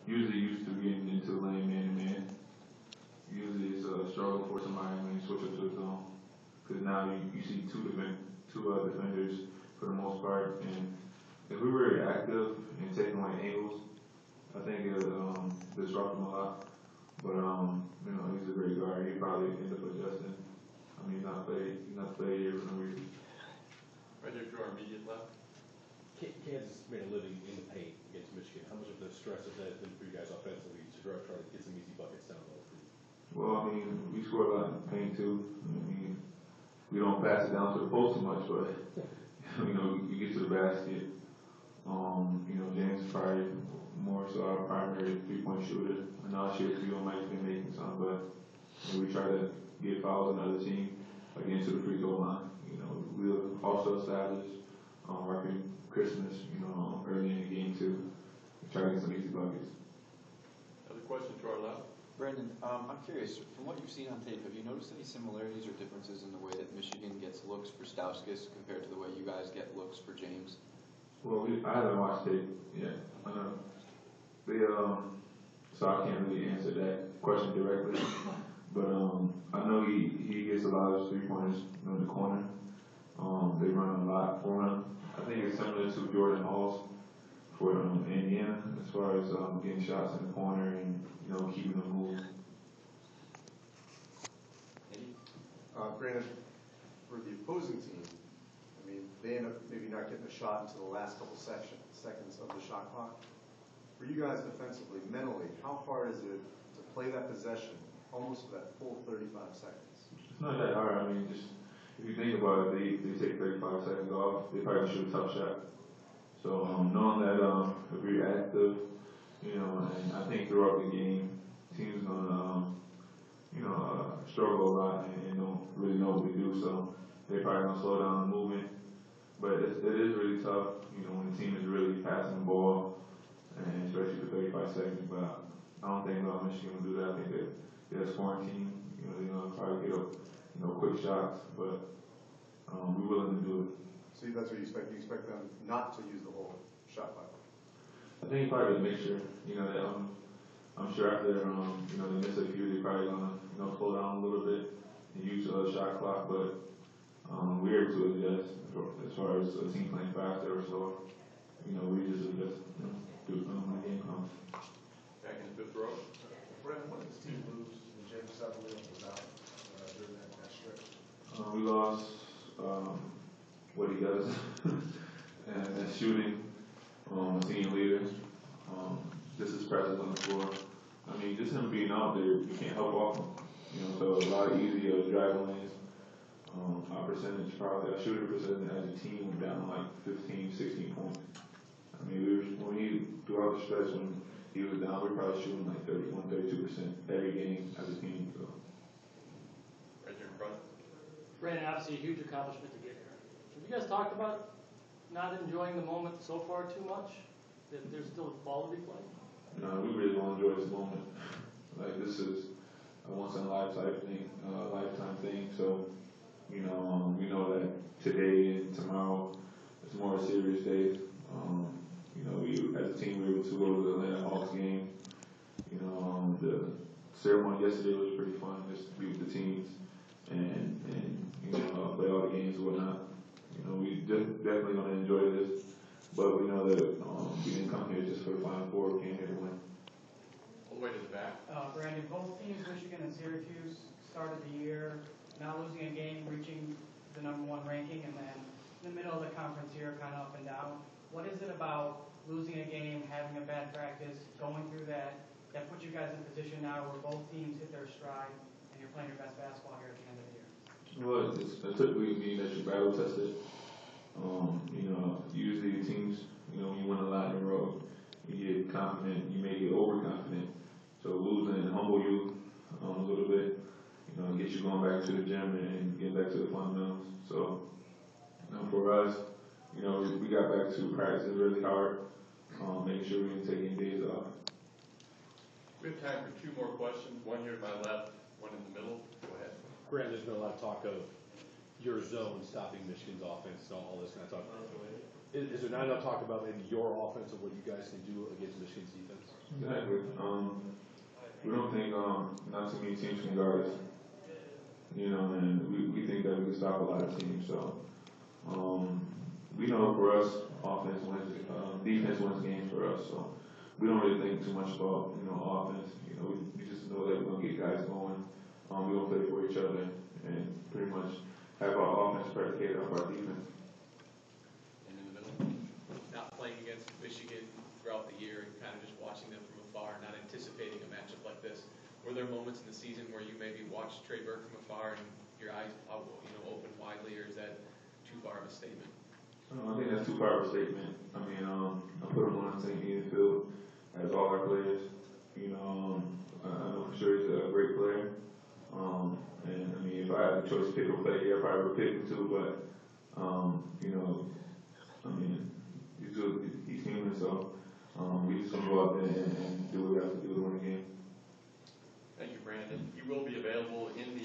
usually used to getting into the lane man-to-man. Usually it's a struggle for somebody when you switch up to a zone. Because now you see two defenders for the most part. And if we were active and taking like angles, I think it would disrupt him a lot. But you know, he's a great guard. He probably end up adjusting. I mean, he's not played here for no reason. Right there to our immediate left. Kansas made a living in the paint against Michigan. How much of the stress has that been for you guys offensively to try to get some easy buckets down low for you? Well, I mean, we score a lot in the paint too. I mean, we don't pass it down to the post too much, but you know, we get to the basket. You know, James is probably more so our primary three-point shooter. I know Syracuse might have been making some, but you know, we try to get fouls on the other team, like into the free throw line. You know, we'll also establish working Christmas, you know, early in the game too. Try to get some easy buckets. Another question to our left. Brandon, I'm curious, from what you've seen on tape, have you noticed any similarities or differences in the way that Michigan gets looks for Stauskas compared to the way you guys get looks for James? Well, I haven't watched tape yet. So I can't really answer that question directly. But I know he gets a lot of three-pointers in the corner. They run a lot for him. I think it's similar to Jordan Hall's for Indiana as far as getting shots in the corner and, you know, keeping them moving. Brandon, for the opposing team, I mean, they end up maybe not getting a shot until the last couple seconds of the shot clock. For you guys defensively, mentally, how hard is it to play that possession almost for that full 35 seconds? It's not that hard. I mean, just if you think about it, they take 35 seconds off. They probably shoot a tough shot. So knowing that if we're active, you know, and I think throughout the game, teams gonna you know struggle a lot and don't really know what we do. So they probably gonna slow down the movement. But it is really tough, you know, when the team is really passing the ball, and especially for 35 seconds. But I don't think Michigan will do that. I think they're a scoring team. You know, they're gonna try to get up, you know, quick shots, but we're willing to do it. So that's what you expect. You expect them not to use the whole shot clock. I think probably a mixture. You know, that, I'm sure after you know they miss a few, they're probably gonna slow down a little bit and use the shot clock. But we're able to adjust as far as a team playing faster or slower. You know, we just adjust. You know, do when the game comes. Back in the fifth row. Brandon, what did this team lose when James Southerland was out during that stretch? We lost what he does, and shooting, senior leader, just his presence on the floor. I mean, just him being out there, you can't help off him. You know, so a lot of easy driving lanes. Our percentage, probably our shooting percentage as a team went down like 15, 16 points. I mean, throughout the stretch when he was down, we were probably shooting like 31, 32% every game as a team. So. Right there in front. Brandon, obviously a huge accomplishment to get here. Have you guys talked about not enjoying the moment so far too much? That there's still ball to be played? No, we really don't enjoy this moment. Like, this is a lifetime thing. So, you know, we know that today and tomorrow it's more a serious day. You know, we as a team we were able to go to the Atlanta Hawks game. You know, the ceremony yesterday was pretty fun, just to be with the teams and you know play all the games and whatnot. You know, we definitely going to enjoy this, but we know that we didn't come here just for the Final Four. We came here to win. All the way to the back. Brandon, both teams, Michigan and Syracuse, started the year not losing a game, reaching the #1 ranking, and then in the middle of the conference here, kind of up and down. What is it about losing a game, having a bad practice, going through that puts you guys in a position now where both teams hit their stride and you're playing your best basketball here at the end of the year? Well, it's typically mean that you're battle tested. You know, usually teams, you know, when you win a lot in a row, you get confident, you may get overconfident. So losing and humble you a little bit, you know, get you going back to the gym and get back to the fundamentals. So, you know, for us, you know, we got back to practicing really hard, making sure we didn't take any days off. We have time for two more questions. One here to my left, one in the middle. Go ahead. Brandon, there's been a lot of talk of your zone stopping Michigan's offense and all this kind of talk. Is there not enough talk about maybe your offense and what you guys can do against Michigan's defense? Exactly. We don't think not too many teams can guard us. And we think that we can stop a lot of teams. So we know for us, offense wins, defense wins games for us. So we don't really think too much about offense. We just know that we're gonna get guys going. We're gonna play for each other and pretty much have our offense predicated off our defense. And in the middle, not playing against Michigan throughout the year and kind of just watching them from afar, not anticipating a matchup like this. Were there moments in the season where you maybe watched Trey Burke from afar and your eyes open widely, or is that too far of a statement? I think that's too far of a statement. I mean, I put him on the same field as all our players. I know for sure he's a great player. And I mean, if I had the choice to pick a player, I probably would pick him too. But I mean, he's human, so we just gonna go out there and do what we have to do to win the game. Thank you, Brandon. You will be available in